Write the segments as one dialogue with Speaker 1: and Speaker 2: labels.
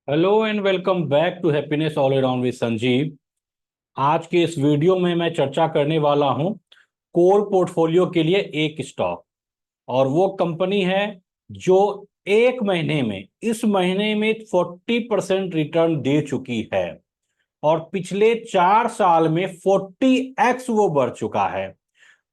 Speaker 1: Hello and welcome back to happiness all around with Sanjeev. आज के इस वीडियो में मैं चर्चा करने वाला हूं कोर पोर्टफोलियो के लिए एक स्टॉक। और वो कंपनी है जो एक महीने में इस महीने में 40% रिटर्न दे चुकी है और पिछले 4 साल में 40x वो बढ़ चुका है।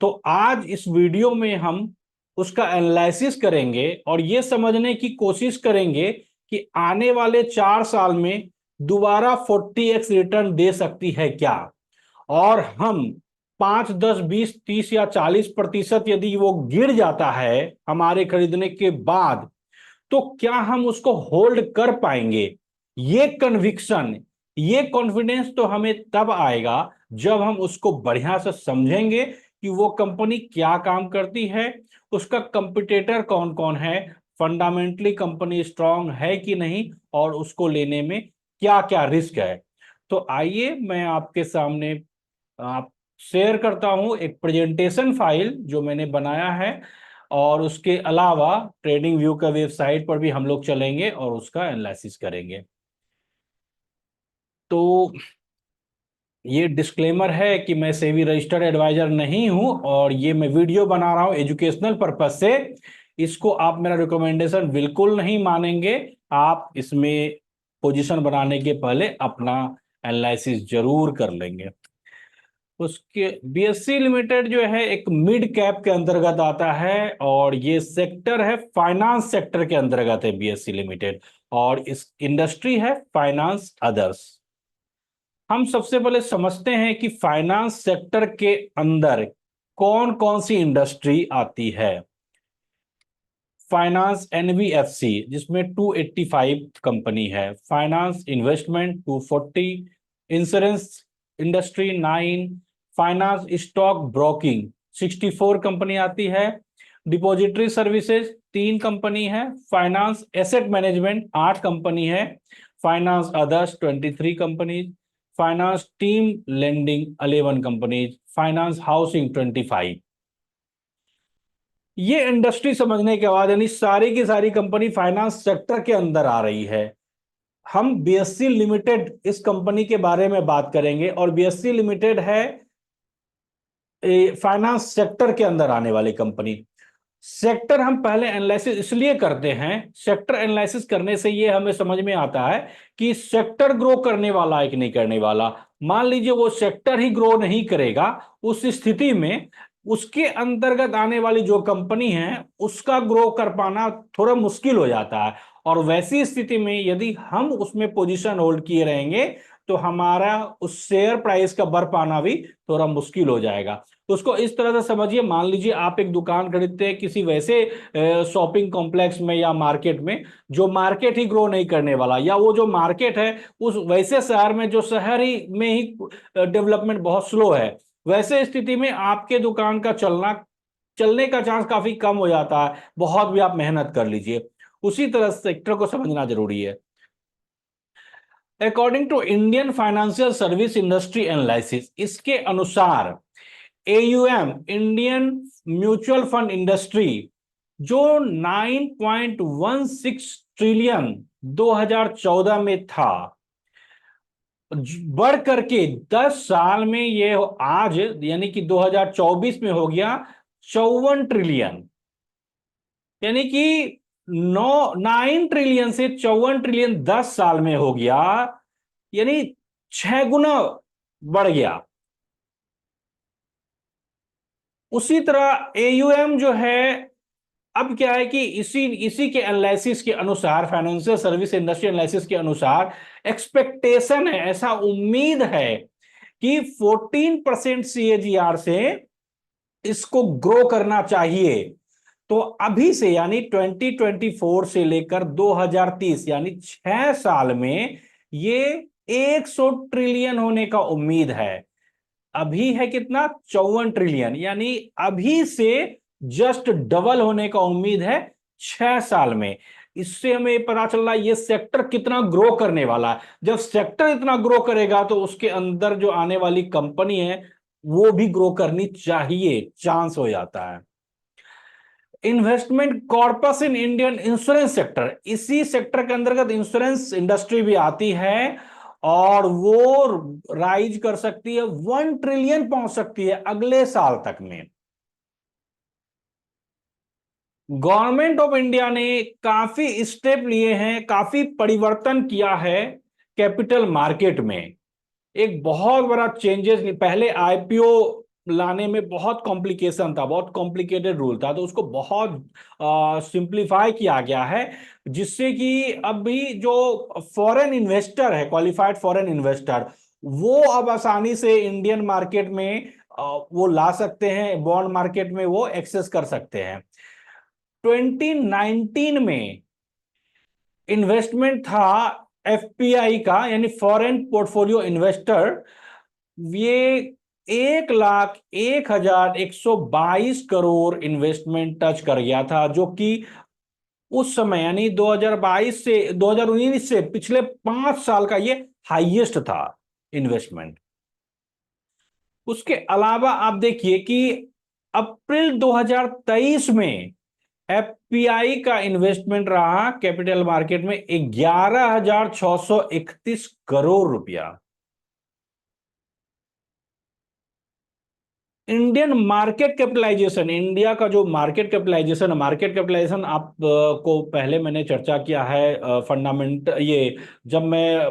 Speaker 1: तो आज इस वीडियो में हम उसका एनालिसिस करेंगे और ये समझने की कोशिश करेंगे कि आने वाले 4 साल में दोबारा 40x रिटर्न दे सकती है क्या। और हम 5 10 20 30 या 40% यदि वो गिर जाता है हमारे खरीदने के बाद, तो क्या हम उसको होल्ड कर पाएंगे। ये कन्विक्शन, ये कॉन्फिडेंस तो हमें तब आएगा जब हम उसको बढ़िया से समझेंगे कि वो कंपनी क्या काम करती है, उसका कंपिटेटर कौन कौन है, फंडामेंटली कंपनी स्ट्रांग है कि नहीं, और उसको लेने में क्या क्या रिस्क है। तो आइए मैं आपके सामने आप शेयर करता हूं एक प्रेजेंटेशन फाइल जो मैंने बनाया है। और उसके अलावा ट्रेडिंग व्यू का वेबसाइट पर भी हम लोग चलेंगे और उसका एनालिसिस करेंगे। तो ये डिस्क्लेमर है कि मैं सेबी रजिस्टर्ड एडवाइजर नहीं हूं और ये मैं वीडियो बना रहा हूं एजुकेशनल पर्पज से। इसको आप मेरा रिकमेंडेशन बिल्कुल नहीं मानेंगे। आप इसमें पोजीशन बनाने के पहले अपना एनालिसिस जरूर कर लेंगे। उसके बीएससी लिमिटेड जो है एक मिड कैप के अंतर्गत आता है और ये सेक्टर है फाइनेंस सेक्टर के अंतर्गत है बीएससी लिमिटेड। और इस इंडस्ट्री है फाइनेंस अदर्स। हम सबसे पहले समझते हैं कि फाइनेंस सेक्टर के अंदर कौन कौन सी इंडस्ट्री आती है। फाइनेंस एनबीएफसी जिसमें 285 कंपनी है, finance investment 240, insurance industry 9, finance stock broking 64 company आती है, डिपॉजिटरी सर्विसेज 3 कंपनी है, फाइनेंस एसेट मैनेजमेंट 8 कंपनी है, finance others 23 companies, finance team lending 11 companies, finance housing 25। ये इंडस्ट्री समझने के बाद यानी सारी की सारी कंपनी फाइनेंस सेक्टर के अंदर आ रही है। हम बीएससी लिमिटेड इस कंपनी के बारे में बात करेंगे और बीएससी लिमिटेड है फाइनेंस सेक्टर के अंदर आने वाली कंपनी। सेक्टर हम पहले एनालिसिस इसलिए करते हैं, सेक्टर एनालिसिस करने से ये हमें समझ में आता है कि सेक्टर ग्रो करने वाला है कि नहीं करने वाला। मान लीजिए वो सेक्टर ही ग्रो नहीं करेगा, उस स्थिति में उसके अंतर्गत आने वाली जो कंपनी है उसका ग्रो कर पाना थोड़ा मुश्किल हो जाता है। और वैसी स्थिति में यदि हम उसमें पोजीशन होल्ड किए रहेंगे तो हमारा उस शेयर प्राइस का बढ़ पाना भी थोड़ा मुश्किल हो जाएगा। तो उसको इस तरह से समझिए, मान लीजिए आप एक दुकान खरीदते हैं किसी वैसे शॉपिंग कॉम्प्लेक्स में या मार्केट में जो मार्केट ही ग्रो नहीं करने वाला, या वो जो मार्केट है उस वैसे शहर में जो शहर ही में ही डेवलपमेंट बहुत स्लो है, वैसे स्थिति में आपके दुकान का चलने का चांस काफी कम हो जाता है, बहुत भी आप मेहनत कर लीजिए। उसी तरह सेक्टर को समझना जरूरी है। According to Indian financial service industry analysis, इसके अनुसार AUM Indian mutual fund industry जो 9.16 ट्रिलियन 2014 में था, बढ़ करके 10 साल में ये आज यानी कि 2024 में हो गया 54 ट्रिलियन। यानी कि 9 ट्रिलियन से 54 ट्रिलियन 10 साल में हो गया, यानी 6 गुना बढ़ गया। उसी तरह एयूएम जो है, अब क्या है कि इसी इसी के एनालिसिस के अनुसार, फाइनेंशियल सर्विस इंडस्ट्री एनालिसिस के अनुसार एक्सपेक्टेशन है, ऐसा उम्मीद है कि 14% सीएजीआर से इसको ग्रो करना चाहिए। तो अभी से यानी 2024 से लेकर 2030 यानी 6 साल में ये 100 ट्रिलियन होने का उम्मीद है। अभी है कितना, 54 ट्रिलियन, यानी अभी से जस्ट डबल होने का उम्मीद है 6 साल में। इससे हमें ये पता चल रहा है ये सेक्टर कितना ग्रो करने वाला है। जब सेक्टर इतना ग्रो करेगा तो उसके अंदर जो आने वाली कंपनी है वो भी ग्रो करनी चाहिए, चांस हो जाता है। Investment corpus in Indian insurance sector, इसी सेक्टर के अंतर्गत इंश्योरेंस इंडस्ट्री भी आती है और वो राइज कर सकती है, 1 ट्रिलियन पहुंच सकती है अगले साल तक में। गवर्नमेंट ऑफ इंडिया ने काफी स्टेप लिए हैं, काफी परिवर्तन किया है कैपिटल मार्केट में। एक बहुत बड़ा चेंजेस, पहले आईपीओ लाने में बहुत कॉम्प्लिकेशन था, बहुत कॉम्प्लिकेटेड रूल था, तो उसको बहुत सिंप्लीफाई किया गया है, जिससे कि अभी जो फॉरेन इन्वेस्टर है, क्वालिफाइड फॉरेन इन्वेस्टर, वो अब आसानी से इंडियन मार्केट में वो ला सकते हैं, बॉन्ड मार्केट में वो एक्सेस कर सकते हैं। 2019 में इन्वेस्टमेंट था एफपीआई का, यानी फॉरेन पोर्टफोलियो इन्वेस्टर, ये 1,01,122 इन्वेस्टमेंट टच कर गया था, जो कि उस समय यानी 2022 से 2019 से पिछले 5 साल का ये हाईएस्ट था इन्वेस्टमेंट। उसके अलावा आप देखिए कि अप्रैल 2023 में एफपीआई का इन्वेस्टमेंट रहा कैपिटल मार्केट में 11,631 करोड़ रुपया। इंडियन मार्केट कैपिटलाइजेशन, इंडिया का जो मार्केट कैपिटलाइजेशन आप को पहले मैंने चर्चा किया है, फंडामेंट ये जब मैं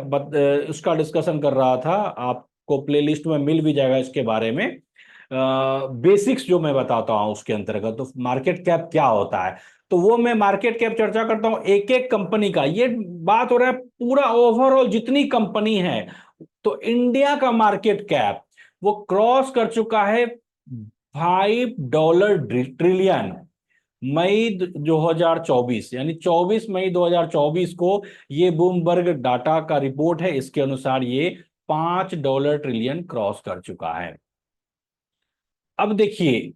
Speaker 1: उसका डिस्कशन कर रहा था, आपको प्लेलिस्ट में मिल भी जाएगा इसके बारे में, बेसिक्स जो मैं बताता हूं उसके अंतर्गत, तो मार्केट कैप क्या होता है, तो वो मैं मार्केट कैप चर्चा करता हूं एक एक कंपनी का। ये बात हो रहा है पूरा ओवरऑल जितनी कंपनी है, तो इंडिया का मार्केट कैप वो क्रॉस कर चुका है $5 ट्रिलियन। मई 2024 यानी 24 मई 2024 को ये बूमबर्ग डाटा का रिपोर्ट है, इसके अनुसार ये $5 ट्रिलियन क्रॉस कर चुका है। अब देखिए,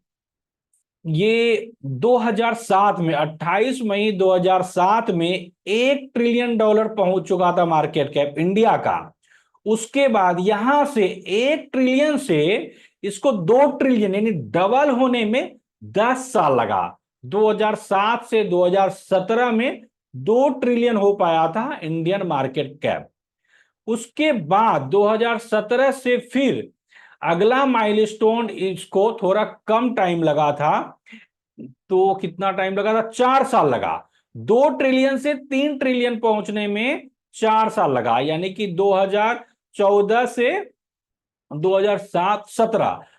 Speaker 1: ये 2007 में 28 मई 2007 में $1 ट्रिलियन पहुंच चुका था मार्केट कैप इंडिया का। उसके बाद यहां से 1 ट्रिलियन से इसको 2 ट्रिलियन यानी डबल होने में 10 साल लगा। 2007 से 2017 में 2 ट्रिलियन हो पाया था इंडियन मार्केट कैप। उसके बाद 2017 से फिर अगला माइलस्टोन, इसको थोड़ा कम टाइम लगा था, तो कितना टाइम लगा था, 4 साल लगा। 2 ट्रिलियन से 3 ट्रिलियन पहुंचने में 4 साल लगा, यानी कि 2014 से 2007,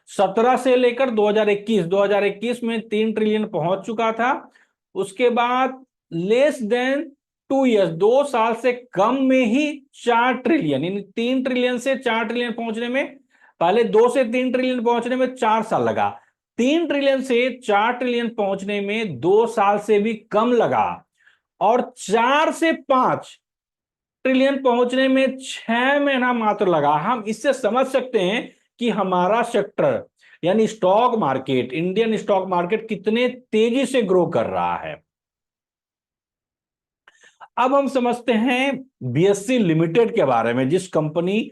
Speaker 1: 17 से लेकर 2021 में 3 ट्रिलियन पहुंच चुका था। उसके बाद लेस देन 2 इयर्स, 2 साल से कम में ही 4 ट्रिलियन, यानी 3 ट्रिलियन से 4 ट्रिलियन पहुंचने में, पहले 2 से 3 ट्रिलियन पहुंचने में 4 साल लगा, 3 ट्रिलियन से 4 ट्रिलियन पहुंचने में 2 साल से भी कम लगा, और 4 से 5 ट्रिलियन पहुंचने में 6 महीना मात्र लगा। हम इससे समझ सकते हैं कि हमारा सेक्टर यानी stock market, Indian stock market कितने तेजी से ग्रो कर रहा है। अब हम समझते हैं बीएससी लिमिटेड के बारे में, जिस कंपनी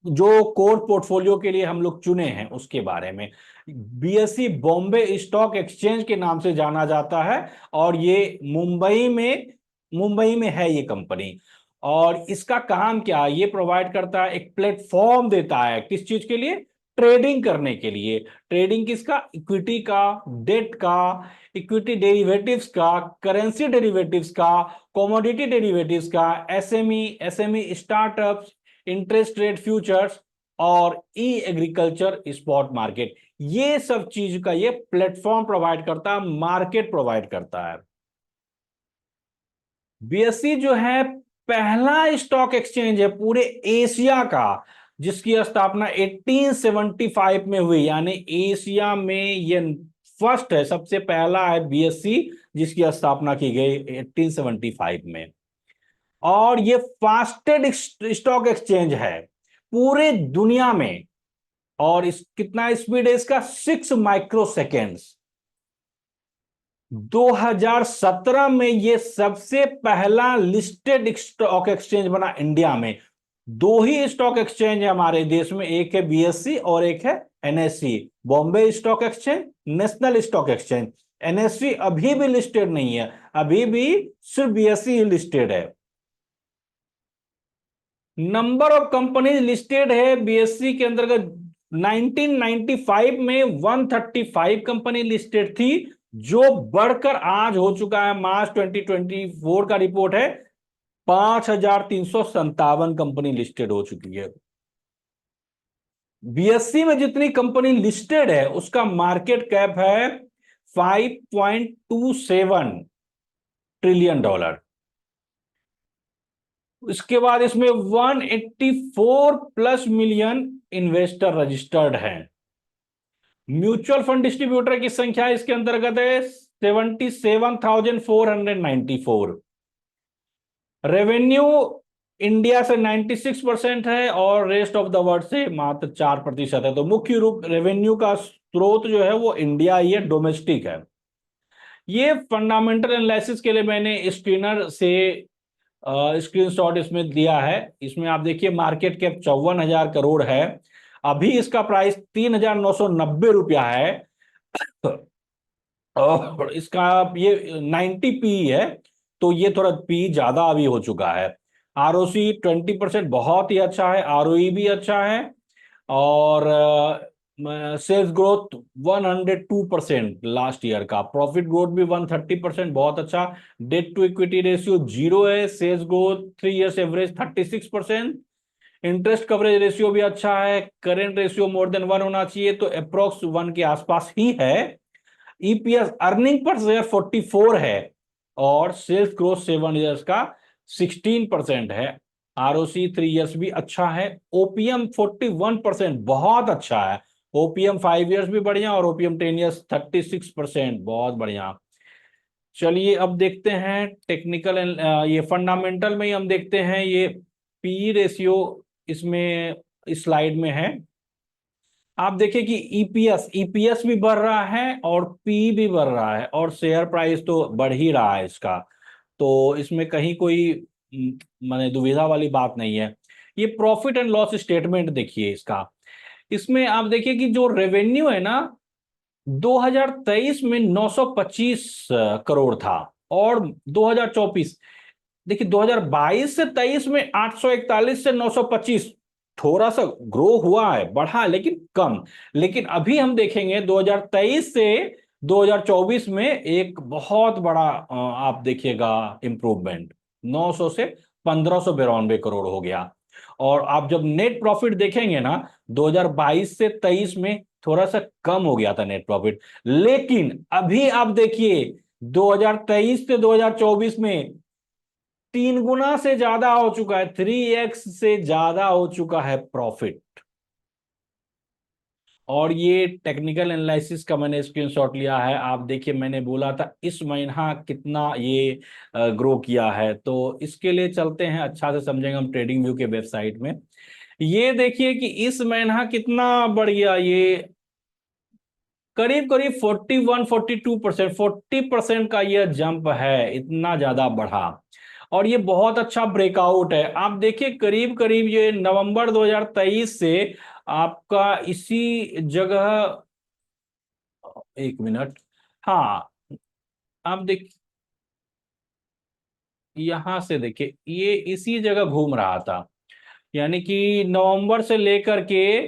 Speaker 1: जो कोर पोर्टफोलियो के लिए हम लोग चुने हैं उसके बारे में। बीएससी बॉम्बे स्टॉक एक्सचेंज के नाम से जाना जाता है, और ये मुंबई में है ये कंपनी। और इसका काम क्या है, ये प्रोवाइड करता है, एक प्लेटफॉर्म देता है, किस चीज के लिए, ट्रेडिंग करने के लिए। ट्रेडिंग किसका, इक्विटी का, डेट का, इक्विटी डेरिवेटिव्स का, करेंसी डेरिवेटिव्स का, कमोडिटी डेरिवेटिव्स का, SME startups, interest rate futures, और ई एग्रीकल्चर स्पॉट मार्केट, ये सब चीज का ये प्लेटफॉर्म प्रोवाइड करता है, मार्केट प्रोवाइड करता है। बीएससी जो है पहला स्टॉक एक्सचेंज है पूरे एशिया का, जिसकी स्थापना 1875 में हुई, यानी एशिया में ये फर्स्ट है, सबसे पहला है बीएससी जिसकी स्थापना की गई 1875 में। और ये फास्टेस्ट स्टॉक एक्सचेंज है पूरे दुनिया में, और इस कितना स्पीड है इसका, 6 माइक्रोसेकेंड्स। 2017 में ये सबसे पहला लिस्टेड स्टॉक एक्सचेंज बना इंडिया में। दो ही स्टॉक एक्सचेंज है हमारे देश में, एक है बीएससी और एक है NSC, Bombay stock exchange, national stock exchange. NSC अभी भी लिस्टेड नहीं है, अभी भी सिर्फ बीएसई ही लिस्टेड है। नंबर ऑफ कंपनीज लिस्टेड है बीएसई के अंतर्गत 1995 में 135 कंपनी लिस्टेड थी, जो बढ़कर आज हो चुका है, मार्च 2024 का रिपोर्ट है, 5,357 कंपनी लिस्टेड हो चुकी है। बीएससी में जितनी कंपनी लिस्टेड है उसका मार्केट कैप है 5.27 ट्रिलियन डॉलर। इसके बाद इसमें 184 प्लस मिलियन इन्वेस्टर रजिस्टर्ड हैं। म्यूचुअल फंड डिस्ट्रीब्यूटर की संख्या इसके अंतर्गत है 77,494। रेवेन्यू इंडिया से 96% है और रेस्ट ऑफ द वर्ल्ड से मात्र 4% है। तो मुख्य रूप रेवेन्यू का स्रोत जो है वो इंडिया ही है, डोमेस्टिक है। ये फंडामेंटल एनालिसिस के लिए मैंने स्क्रीनर से स्क्रीनशॉट इसमें दिया है। इसमें आप देखिए मार्केट कैप 54,000 करोड़ है, अभी इसका प्राइस 3,990 रुपया है और इसका ये 90 पी है, तो ये थोड़ा पी ज्यादा अभी हो चुका है। आरओसी 20% बहुत ही अच्छा है, आरओई भी अच्छा है, और सेल्स ग्रोथ 102% लास्ट ईयर का, प्रॉफिट ग्रोथ भी 130% बहुत अच्छा। डेट टू इक्विटी रेशियो 0 है, sales growth 3 years average 36%, interest coverage ratio भी अच्छा है, करेंट रेशियो मोर देन 1 होना चाहिए, तो अप्रोक्स 1 के आसपास ही है। ईपीएस अर्निंग पर शेयर 44 है और सेल्स ग्रोथ 7 इयर्स का 16% है। आरओसी 3 इयर्स भी अच्छा है, ओपीएम 41% बहुत अच्छा है, ओपीएम 5 इयर्स भी बढ़िया और ओपीएम 10 इयर्स 36% बहुत बढ़िया। चलिए अब देखते हैं टेक्निकल, ये फंडामेंटल में ही हम देखते हैं, ये पी रेशियो इसमें इस स्लाइड में है। आप देखिए कि ईपीएस भी बढ़ रहा है और पी भी बढ़ रहा है और शेयर प्राइस तो बढ़ ही रहा है इसका, तो इसमें कहीं कोई माने दुविधा वाली बात नहीं है। ये प्रॉफिट एंड लॉस स्टेटमेंट देखिए इसका, इसमें आप देखिए कि जो रेवेन्यू है ना 2023 में 925 करोड़ था, और 2024 देखिए 2022 से 23 में 841 से 925, थोड़ा सा ग्रो हुआ है, बढ़ा है, लेकिन कम। लेकिन अभी हम देखेंगे 2023 से 2024 में एक बहुत बड़ा आप देखिएगा इंप्रूवमेंट, 900 से 1592 करोड़ हो गया। और आप जब नेट प्रॉफिट देखेंगे ना 2022 से 23 में थोड़ा सा कम हो गया था नेट प्रॉफिट, लेकिन अभी आप देखिए 2023 से 2024 में 3 गुना से ज्यादा हो चुका है, 3x से ज्यादा हो चुका है प्रॉफिट। और ये टेक्निकल एनालिसिस का मैंने स्क्रीनशॉट लिया है, आप देखिए मैंने बोला था इस महीना कितना ये ग्रो किया है, तो इसके लिए चलते हैं, अच्छा से समझेंगे हम ट्रेडिंग व्यू के वेबसाइट में। ये देखिए कि इस महीना कितना बढ़ गया, ये करीब करीब 41-42%, 40% का यह जंप है, इतना ज्यादा बढ़ा। और ये बहुत अच्छा ब्रेकआउट है, आप देखिए करीब करीब ये नवंबर 2023 से आपका इसी जगह, एक मिनट, हाँ, आप देख यहां से देखिए ये इसी जगह घूम रहा था, यानी कि नवंबर से लेकर के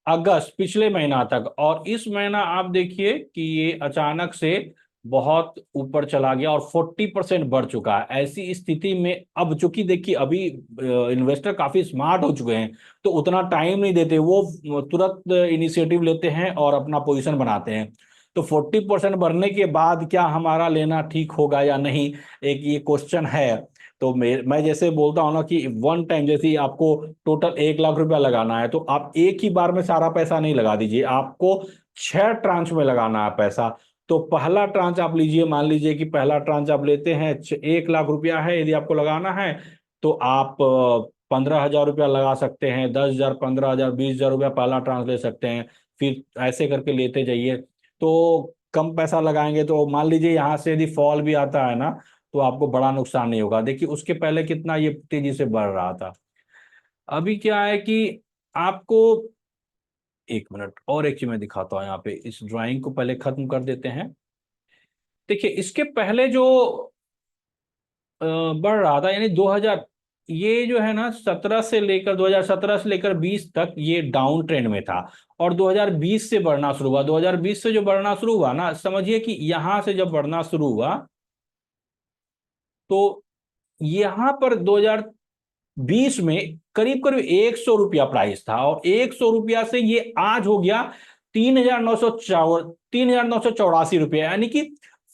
Speaker 1: अगस्त पिछले महीना तक, और इस महीना आप देखिए कि ये अचानक से बहुत ऊपर चला गया और 40% बढ़ चुका है। ऐसी स्थिति में अब चूंकि देखिए अभी इन्वेस्टर काफी स्मार्ट हो चुके हैं, तो उतना टाइम नहीं देते, वो तुरंत इनिशिएटिव लेते हैं और अपना पोजीशन बनाते हैं। तो 40% बढ़ने के बाद क्या हमारा लेना ठीक होगा या नहीं, एक ये क्वेश्चन है। तो मैं जैसे बोलता हूँ ना कि वन टाइम, जैसे ही आपको टोटल 1 लाख रुपया लगाना है, तो आप एक ही बार में सारा पैसा नहीं लगा दीजिए, आपको 6 ट्रांच में लगाना है पैसा। तो पहला ट्रांच आप लीजिए, मान लीजिए कि पहला ट्रांच आप लेते हैं, 1 लाख रुपया है यदि आपको लगाना है, तो आप 15,000 रुपया लगा सकते हैं, 10,000, 15,000, 20,000 रुपया पहला ट्रांच ले सकते हैं, फिर ऐसे करके लेते जाइए। तो कम पैसा लगाएंगे तो मान लीजिए यहाँ से यदि फॉल भी आता है ना, तो आपको बड़ा नुकसान नहीं होगा। देखिए उसके पहले कितना ये तेजी से बढ़ रहा था। अभी क्या है कि आपको, एक मिनट और एक चीज मैं दिखाता हूँ, यहाँ पे इस ड्राइंग को पहले खत्म कर देते हैं। देखिए इसके पहले जो बढ़ रहा था, यानी 2000, ये जो है ना 17 से लेकर 2017 से लेकर 20 तक ये डाउन ट्रेंड में था, और 2020 से बढ़ना शुरू हुआ। 2020 से जो बढ़ना शुरू हुआ ना, समझिए कि यहां से जब बढ़ना शुरू हुआ तो यहां पर 2020 में करीब करीब 100 रुपया प्राइस था, और 100 रुपया से ये आज हो गया 3,984 रुपया, यानी कि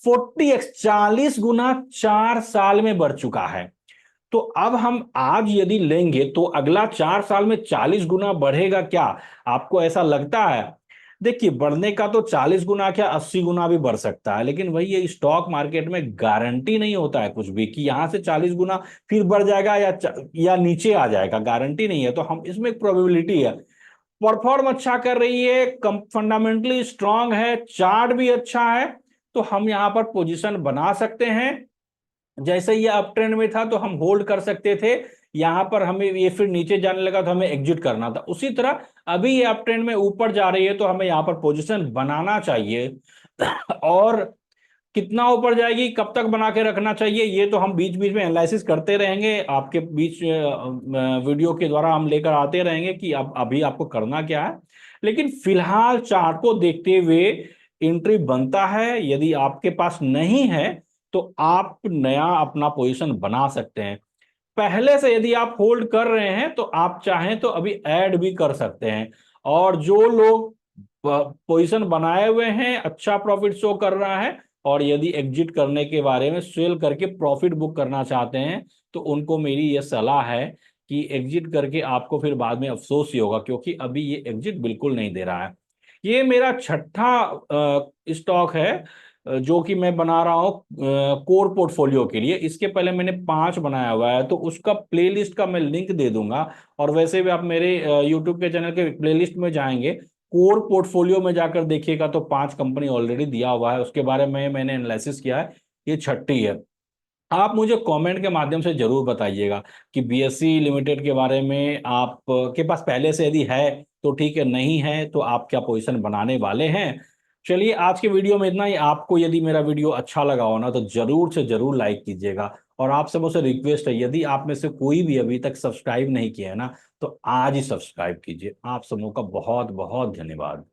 Speaker 1: 40x, 40 गुना 4 साल में बढ़ चुका है। तो अब हम आज यदि लेंगे तो अगला 4 साल में 40 गुना बढ़ेगा क्या? आपको ऐसा लगता है? देखिए बढ़ने का तो 40 गुना क्या 80 गुना भी बढ़ सकता है, लेकिन वही ये स्टॉक मार्केट में गारंटी नहीं होता है कुछ भी कि यहां से 40 गुना फिर बढ़ जाएगा या नीचे आ जाएगा, गारंटी नहीं है। तो हम इसमें एक प्रोबेबिलिटी है। परफॉर्म अच्छा कर रही है, कम फंडामेंटली स्ट्रांग है, चार्ट भी अच्छा है, तो हम यहां पर पोजीशन बना सकते हैं। जैसे ये अप ट्रेंड में था तो हम होल्ड कर सकते थे, यहां पर हमें ये फिर नीचे जाने लगा तो हमें एग्जिट करना था। उसी तरह अभी ये अप ट्रेंड में ऊपर जा रही है तो हमें यहां पर पोजीशन बनाना चाहिए। और कितना ऊपर जाएगी, कब तक बना के रखना चाहिए, ये तो हम बीच बीच में एनालिसिस करते रहेंगे, आपके बीच वीडियो के द्वारा हम लेकर आते रहेंगे कि अब अभी आपको करना क्या है। लेकिन फिलहाल चार्ट को देखते हुए एंट्री बनता है। यदि आपके पास नहीं है तो आप नया अपना पोजीशन बना सकते हैं। पहले से यदि आप होल्ड कर रहे हैं तो आप चाहें तो अभी ऐड भी कर सकते हैं। और जो लोग पोजीशन बनाए हुए हैं, अच्छा प्रॉफिट शो कर रहा है, और यदि एग्जिट करने के बारे में सेल करके प्रॉफिट बुक करना चाहते हैं, तो उनको मेरी यह सलाह है कि एग्जिट करके आपको फिर बाद में अफसोस ही होगा, क्योंकि अभी ये एग्जिट बिल्कुल नहीं दे रहा है। ये मेरा छठा स्टॉक है जो कि मैं बना रहा हूँ कोर पोर्टफोलियो के लिए। इसके पहले मैंने 5 बनाया हुआ है, तो उसका प्लेलिस्ट का मैं लिंक दे दूंगा। और वैसे भी आप मेरे यूट्यूब के चैनल के प्लेलिस्ट में जाएंगे, कोर पोर्टफोलियो में जाकर देखिएगा तो 5 कंपनी ऑलरेडी दिया हुआ है, उसके बारे में मैंने एनालिसिस किया है। ये छठी है। आप मुझे कमेंट के माध्यम से जरूर बताइएगा कि बीएससी लिमिटेड के बारे में आप के पास पहले से यदि है तो ठीक है, नहीं है तो आप क्या पोजीशन बनाने वाले हैं। चलिए आज के वीडियो में इतना ही। आपको यदि मेरा वीडियो अच्छा लगा हो ना तो जरूर से जरूर लाइक कीजिएगा। और आपसे मुझसे रिक्वेस्ट है, यदि आप में से कोई भी अभी तक सब्सक्राइब नहीं किया है ना, तो आज ही सब्सक्राइब कीजिए। आप सबों का बहुत बहुत धन्यवाद।